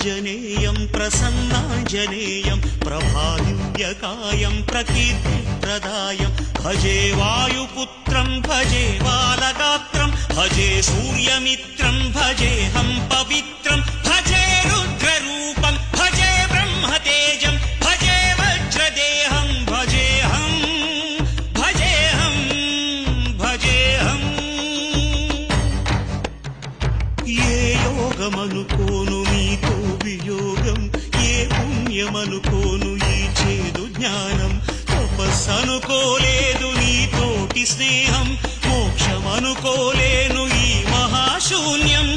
ఆంజనేయం ప్రసన్నాంజనేయం ప్రభాదివ్యకాయం ప్రకీర్తిప్రదాయం భజే వాయుపుత్రం భజే బాలగాత్రం భజే సూర్యమిత్రం భజేహం పవిత్రం భజే రుద్రరూపం భజే బ్రహ్మతేజం భజే వజ్రదేహం భజేహం భజేహం భజేహం. ఏ యోగమనుకోను మీతో వియోగం, ఏ పుణ్యమనుకోను ఈ చేదు జ్ఞానం, తపస్సనుకోలేదు నీతోటి స్నేహం, మోక్షమనుకోలేను ఈ మహాశూన్యం.